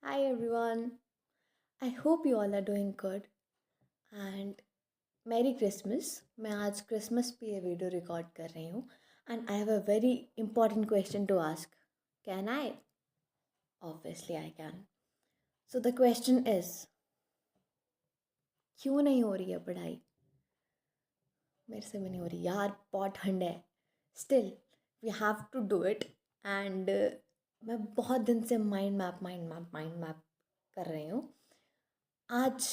Hi everyone. I hope you all are doing good and Merry Christmas. मैं आज Christmas पे ये video record कर रही हूँ and I have a very important question to ask. Can I? Obviously I can. So the question is, क्यों नहीं हो रही है पढ़ाई? मेरे से भी नहीं हो रही यार, बहुत ठंड है. Still we have to do it and मैं बहुत दिन से माइंड मैप कर रही हूँ. आज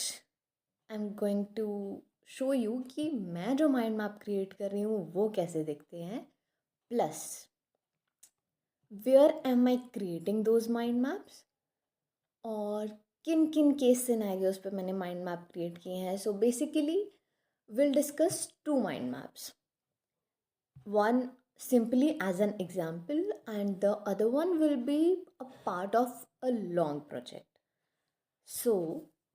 I am going to show you कि मैं जो माइंड मैप क्रिएट कर रही हूँ वो कैसे दिखते हैं, plus where am I creating those mind maps और किन किन केस सिनेरियोज पे मैंने माइंड मैप क्रिएट किए हैं. So basically will discuss two mind maps, one simply as an example and the other one will be a part of a long project. So,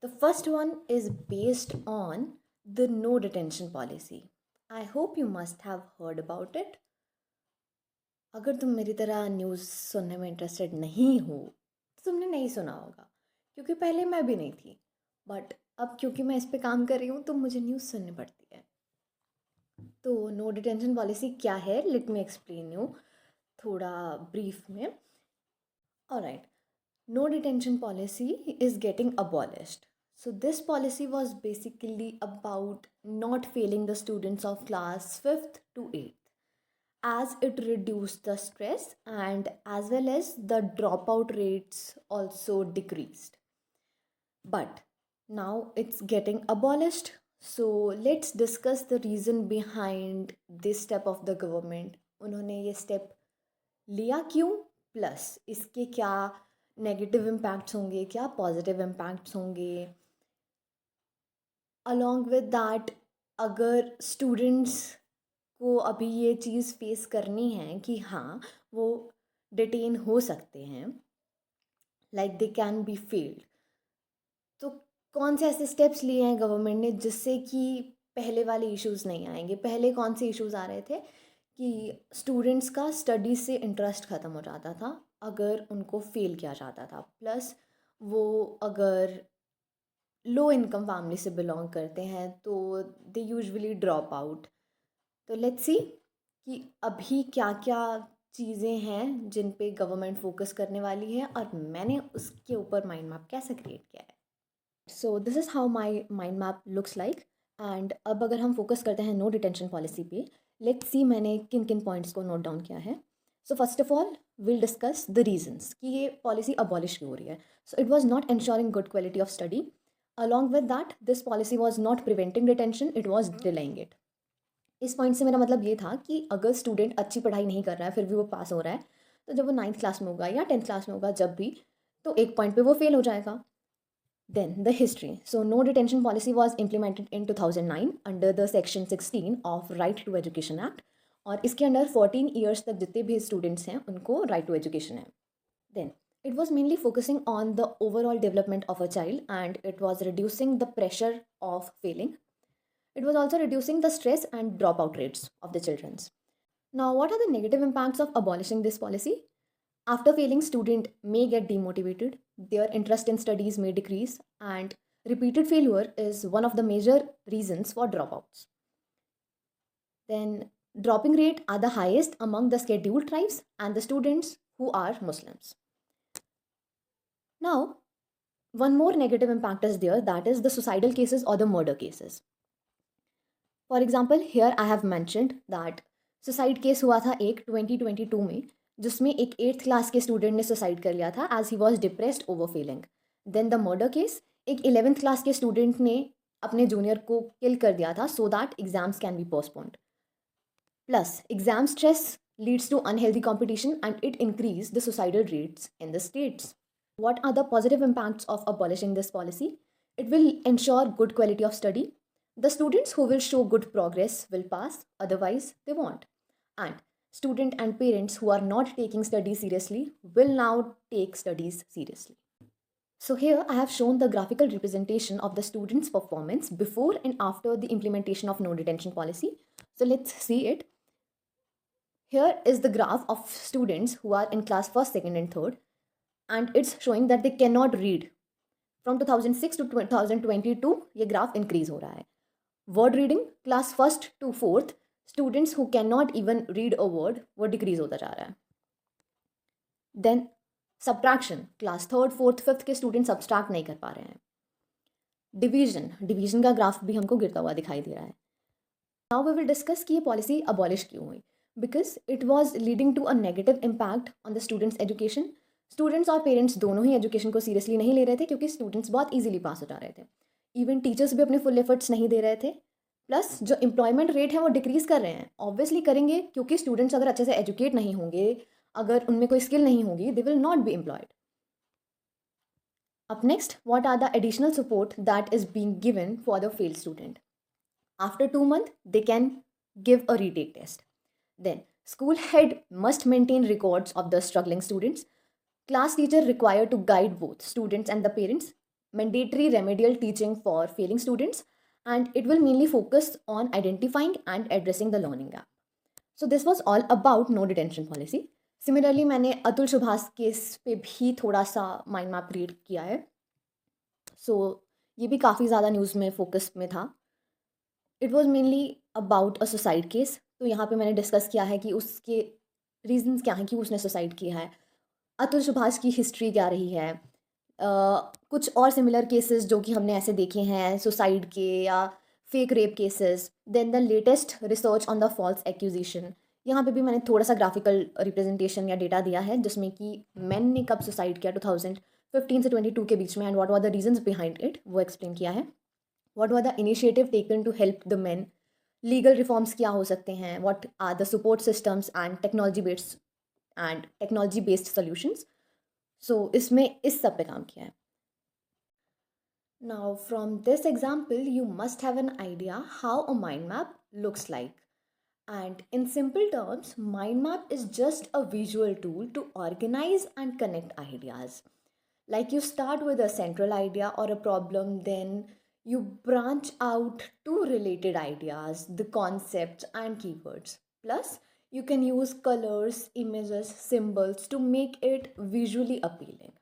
the first one is based on the no detention policy. I hope you must have heard about it. अगर तुम मेरी तरह news सुनने में interested नहीं हो तो तुमने नहीं सुना होगा, क्योंकि पहले मैं भी नहीं थी. बट अब क्योंकि मैं इस पे काम कर रही हूँ तो मुझे न्यूज़ सुननी पड़ती है. तो नो डिटेंशन पॉलिसी क्या है, लेट मी एक्सप्लेन यू थोड़ा ब्रीफ में. Alright, no detention policy is getting abolished. So, this policy was basically about not failing the students of class 5th to 8th, as it reduced the stress and as well as the dropout rates also decreased. But now it's getting abolished. So, let's discuss the reason behind this step of the government. उन्होंने ये step लिया क्यों, plus इसके क्या negative impacts होंगे, क्या positive impacts होंगे. Along with that, अगर स्टूडेंट्स को अभी ये चीज़ फेस करनी है कि हाँ वो डिटेन हो सकते हैं, like they can be failed, तो कौन से ऐसे स्टेप्स लिए हैं गवर्नमेंट ने जिससे कि पहले वाले इश्यूज़ नहीं आएंगे. पहले कौन से इश्यूज़ आ रहे थे कि स्टूडेंट्स का स्टडीज़ से इंटरेस्ट ख़त्म हो जाता था अगर उनको फेल किया जाता था, प्लस वो अगर लो इनकम फैमिली से बिलोंग करते हैं तो दे यूजुअली ड्रॉप आउट. तो लेट्स सी कि अभी क्या क्या चीज़ें हैं जिन पे गवर्नमेंट फोकस करने वाली है और मैंने उसके ऊपर माइंड मैप कैसे क्रिएट किया है. So this is how my mind map looks like. And अब अगर हम फोकस करते हैं नो डिटेंशन पॉलिसी पे, लेट्स सी मैंने किन किन पॉइंट्स को नोट डाउन किया है. So first of all will discuss the reasons कि ये पॉलिसी अबॉलिश क्यों हो रही है. So it was not ensuring good quality of study. Along with that, this policy was not preventing detention, it was delaying it. इस point से मेरा मतलब ये था कि अगर स्टूडेंट अच्छी पढ़ाई नहीं कर रहा है फिर भी वो पास हो रहा है, तो जब वो 9th क्लास में होगा या 10th क्लास में होगा जब भी, तो एक पॉइंट पे वो फेल हो जाएगा. Then the history. So no detention policy was implemented in 2009 under the section 16 of Right to Education Act, और इसके अंडर 14 years तक जितने भी स्टूडेंट्स हैं उनको राइट टू एजुकेशन है. Then it was mainly focusing on the overall development of a child and it was reducing the pressure of failing. It was also reducing the stress and dropout rates of the children. Now, what are the negative impacts of abolishing this policy? After failing, student may get demotivated, their interest in studies may decrease, and repeated failure is one of the major reasons for dropouts. Then, dropping rate are the highest among the scheduled tribes and the students who are Muslims. Now, one more negative impact is there, that is the suicidal cases or the murder cases. For example, here I have mentioned that suicide case हुआ था एक 2022 में, जिसमें एक 8th class के student ने suicide कर लिया था as he was depressed over feeling. Then the murder case, एक 11th क्लास के स्टूडेंट ने अपने जूनियर को किल कर दिया था so that exams can be postponed. Plus exam stress leads to unhealthy competition and it increased the suicidal rates in the states. What are the positive impacts of abolishing this policy? It will ensure good quality of study. The students who will show good progress will pass, otherwise they won't. And student and parents who are not taking studies seriously will now take studies seriously. So here I have shown the graphical representation of the students' performance before and after the implementation of no detention policy. So let's see it. Here is the graph of students who are in class 1st, 2nd and 3rd, and it's showing that they cannot read. From 2006 to 2022 ये graph increase हो रहा है. Word reading class first to fourth students who can not even read a word वो decrease होता जा रहा है. Then subtraction, class third fourth fifth के स्टूडेंट सब्ट्रैक्ट नहीं कर पा रहे हैं. डिवीजन का ग्राफ भी हमको गिरता हुआ दिखाई दे रहा है. नाउ वी विल डिस्कस कि ये पॉलिसी अबॉलिश क्यों हुई. Because it was leading to a negative impact on the students education. Students और पेरेंट्स दोनों ही एजुकेशन को सीरियसली नहीं ले रहे थे क्योंकि स्टूडेंट्स बहुत ईजिली पास हो जा रहे थे. इवन टीचर्स भी अपने फुल एफर्ट्स नहीं दे रहे थे. प्लस जो एम्प्लॉयमेंट रेट है वो डिक्रीज़ कर रहे हैं. ऑब्वियसली करेंगे क्योंकि स्टूडेंट्स अगर अच्छे से एजुकेट नहीं होंगे, अगर उनमें कोई स्किल नहीं होगी, they will not be employed. Up next, what are the additional support that is being given for the failed student? After 2 months, they can give a retake test. Then, school head must maintain records of the struggling students. Class teacher required to guide both students and the parents. Mandatory remedial teaching for failing students, and it will mainly focus on identifying and addressing the learning gap. So this was all about no detention policy. Similarly मैंने Atul Subhash case पे भी थोड़ा सा mind map create किया है. सो ये भी काफ़ी ज़्यादा न्यूज़ में फोकस में था. It was mainly about a suicide case. तो यहाँ पे मैंने डिस्कस किया है कि उसके रीजंस क्या हैं कि उसने सुसाइड किया है, अतुल सुभाष की हिस्ट्री क्या रही है, कुछ और सिमिलर केसेस जो कि हमने ऐसे देखे हैं सुसाइड के या fake rape cases. Then the latest research on the false accusation. यहाँ पे भी मैंने थोड़ा सा ग्राफिकल रिप्रेजेंटेशन या डेटा दिया है जिसमें कि मैन ने कब सुसाइड किया 2015 से 22 के बीच में and what were the reasons behind it वो एक्सप्लेन किया है. What were the initiative taken to help the men. Legal reforms क्या हो सकते हैं, what are the support systems and technology based solutions. So इसमें इस सब पे काम किया है. Now from this example you must have an idea how a mind map looks like. And in simple terms, mind map is just a visual tool to organize and connect ideas. Like you start with a central idea or a problem, then you branch out to related ideas, the concepts and keywords. Plus, you can use colors, images, symbols to make it visually appealing.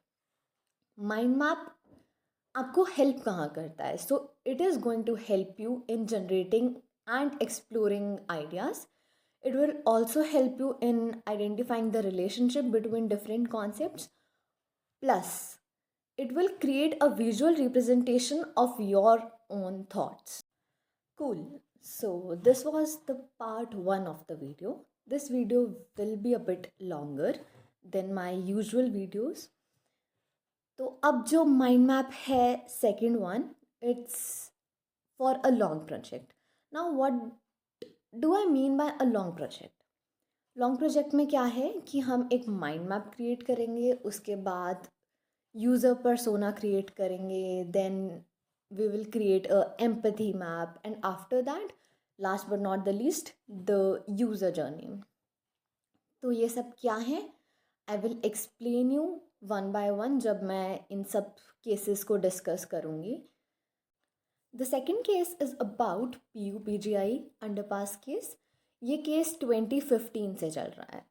Mind map आपको help कहाँ करता है? So it is going to help you in generating and exploring ideas. It will also help you in identifying the relationship between different concepts. Plus, it will create a visual representation of your own thoughts. Cool. So, this was the part 1 of the video. This video will be a bit longer than my usual videos. तो अब जो mind map है second one, it's for a long project. Now, what do I mean by a long project? Long project में क्या है कि हम एक माइंड मैप क्रिएट करेंगे, उसके बाद यूज़र परसोना क्रिएट करेंगे, then we will create a empathy map and after that last but not the least the user journey. तो ये सब क्या है, I will explain you one by one जब मैं इन सब केसेस को डिस्कस करूँगी. The second case is about PUPGI underpass case. ये केस 2015 से चल रहा है.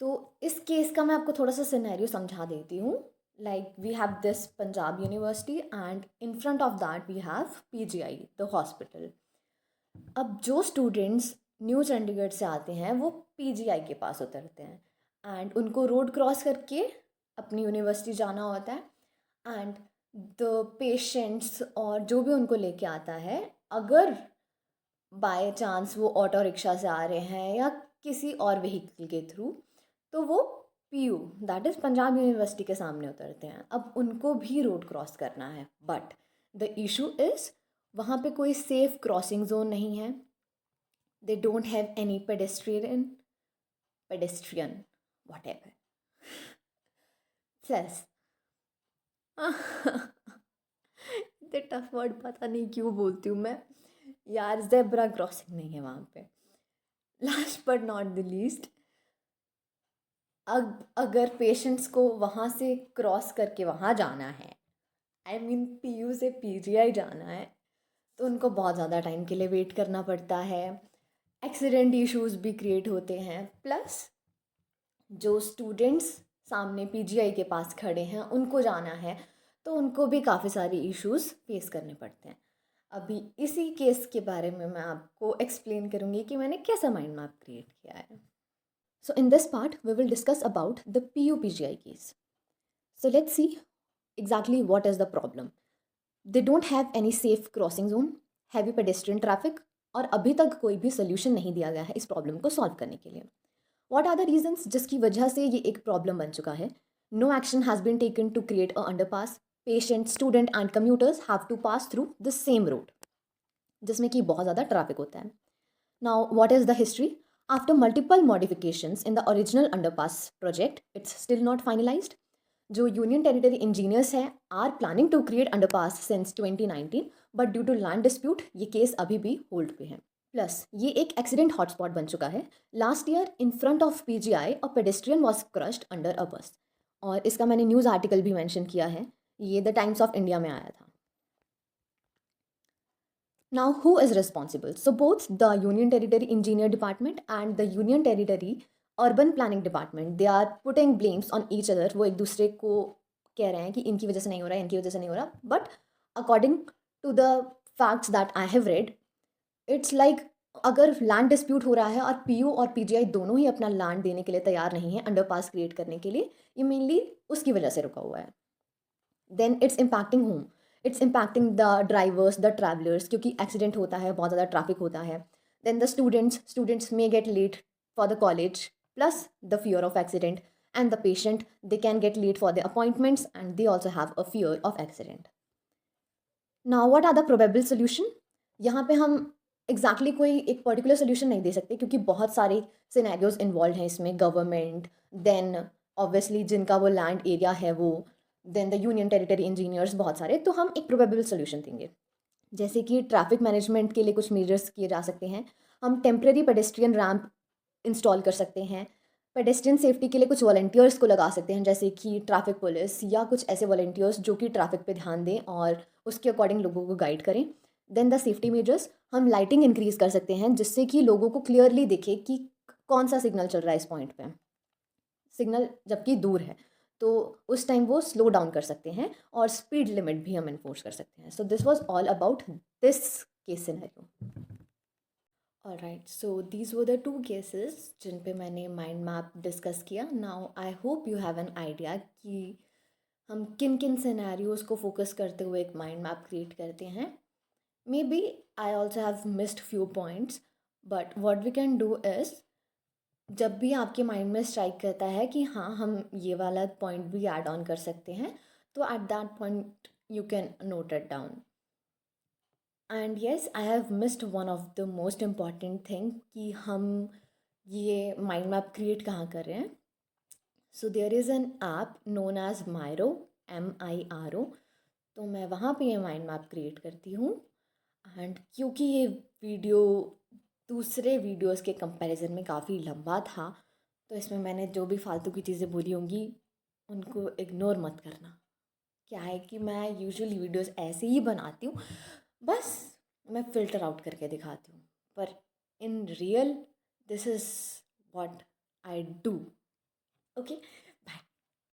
तो इस केस का मैं आपको थोड़ा सा सिनेरियो समझा देती हूँ. Like we have this Punjab university and in front of that we have PGI the hospital. अब जो स्टूडेंट्स न्यू चंडीगढ़ से आते हैं वो PGI के पास उतरते हैं एंड उनको रोड क्रॉस करके अपनी यूनिवर्सिटी जाना होता है. एंड द पेशेंट्स और जो भी उनको लेके आता है, अगर बाय चांस वो ऑटो रिक्शा से आ रहे हैं या किसी और व्हीकल के थ्रू, तो वो PU that is Punjab university के सामने उतरते हैं. अब उनको भी रोड क्रॉस करना है, बट द इशू इज़ वहाँ पे कोई सेफ क्रॉसिंग जोन नहीं है. They don't have any pedestrian वॉट एवर सेस. इतने टफ वर्ड पता नहीं क्यों बोलती हूँ मैं यार. ज़ेब्रा क्रॉसिंग नहीं है वहाँ पे. Last but not the least, अगर पेशेंट्स को वहाँ से क्रॉस करके वहाँ जाना है, आई मीन PU से PGI जाना है, तो उनको बहुत ज़्यादा टाइम के लिए वेट करना पड़ता है. एक्सीडेंट इश्यूज़ भी क्रिएट होते हैं. प्लस जो स्टूडेंट्स सामने पीजीआई के पास खड़े हैं, उनको जाना है, तो उनको भी काफ़ी सारे इश्यूज़ फेस करने पड़ते हैं। अभी इसी केस के बारे में मैं आपको एक्सप्लेन करूँगी कि मैंने कैसा माइंड मैप क्रिएट किया है। So in this part, we will discuss about the PUPGI case. So let's see exactly what is the problem. They don't have any safe crossing zone, heavy pedestrian traffic, और अभी तक कोई भी solution नहीं दिया गया है इस प्रॉब्लम को सॉल्व करने के लिए. What are the reasons जिसकी वजह से ये एक प्रॉब्लम बन चुका है? No action has been taken to create a underpass. Patients, student and commuters have to pass through the same road, जिसमें कि बहुत ज़्यादा ट्रैफिक होता है. Now, what is the history? After multiple modifications in the original underpass project, it's still not finalized. जो union territory engineers हैं are planning to create underpass since 2019, but due to land dispute ये case अभी भी hold पे है. Plus ये एक accident hotspot बन चुका है. Last year in front of PGI a pedestrian was crushed under a बस, और इसका मैंने न्यूज़ आर्टिकल भी मेंशन किया है, ये द टाइम्स ऑफ इंडिया में आया था. Now, who is responsible? So, both the Union Territory Engineer Department and the Union Territory Urban Planning Department, they are putting blames on each other. वो एक दूसरे को कह रहे हैं कि इनकी वजह से नहीं हो रहा है, इनकी वजह से नहीं हो रहा. But according to the facts that I have read, it's like अगर लैंड डिस्प्यूट हो रहा है और पीयू और पीजीआई दोनों ही अपना लैंड देने के लिए तैयार नहीं है अंडरपास क्रिएट करने के लिए, ये मेनली उसकी वजह से रुका हुआ है. Then it's impacting home, it's impacting the drivers, the travellers, क्योंकि एक्सीडेंट होता है, बहुत ज़्यादा ट्रैफिक होता है. Then the students may get late for the college, plus the fear of accident, and the patient they can get late for the appointments and they also have a fear of accident. Now what are the probable solution? यहाँ पे हम exactly कोई एक particular solution नहीं दे सकते, क्योंकि बहुत सारे सिनेरियोज इन्वॉल्व हैं इसमें. गवर्नमेंट, देन ऑब्वियसली जिनका वो लैंड एरिया है वो, then the union territory engineers, बहुत सारे. तो हम एक प्रोबेबल सोल्यूशन देंगे, जैसे कि ट्रैफिक मैनेजमेंट के लिए कुछ मेजर्स किए जा सकते हैं. हम टेम्प्रेरी पेडेस्ट्रियन रैम्प इंस्टॉल कर सकते हैं. पेडेस्ट्रियन सेफ्टी के लिए कुछ वॉलंटियर्स को लगा सकते हैं, जैसे कि ट्रैफिक पुलिस या कुछ ऐसे वॉलंटियर्स जो कि ट्रैफिक पे ध्यान दें और उसके अकॉर्डिंग लोगों को गाइड करें. देन द सेफ्टी मेजर्स, हम लाइटिंग इंक्रीज़ कर सकते हैं जिससे कि लोगों को क्लियरली दिखे कि कौन सा सिग्नल चल रहा है इस पॉइंट पे. सिग्नल जबकि दूर है तो उस टाइम वो स्लो डाउन कर सकते हैं, और स्पीड लिमिट भी हम इन्फोर्स कर सकते हैं. So this was all about this case scenario. Alright, so these were the two cases जिन पे मैंने माइंड मैप डिस्कस किया. Now I hope you have an idea कि हम किन किन सिनेरियोज़ को फोकस करते हुए एक माइंड मैप क्रिएट करते हैं. Maybe I also have missed few points, but what we can do is, जब भी आपके माइंड में स्ट्राइक करता है कि हाँ हम ये वाला पॉइंट भी ऐड ऑन कर सकते हैं, तो at that point you can note it down. And yes, I have missed one of the most important thing कि हम ये माइंड मैप क्रिएट कहाँ कर रहे हैं. So there is an app known as Miro, MIRO. तो मैं वहाँ पे ये माइंड मैप क्रिएट करती हूँ. एंड क्योंकि ये वीडियो दूसरे वीडियोस के कंपैरिजन में काफ़ी लंबा था, तो इसमें मैंने जो भी फालतू की चीज़ें बोली होंगी उनको इग्नोर मत करना. क्या है कि मैं यूजुअली वीडियोस ऐसे ही बनाती हूँ, बस मैं फ़िल्टर आउट करके दिखाती हूँ, पर in real this is what I do. Okay,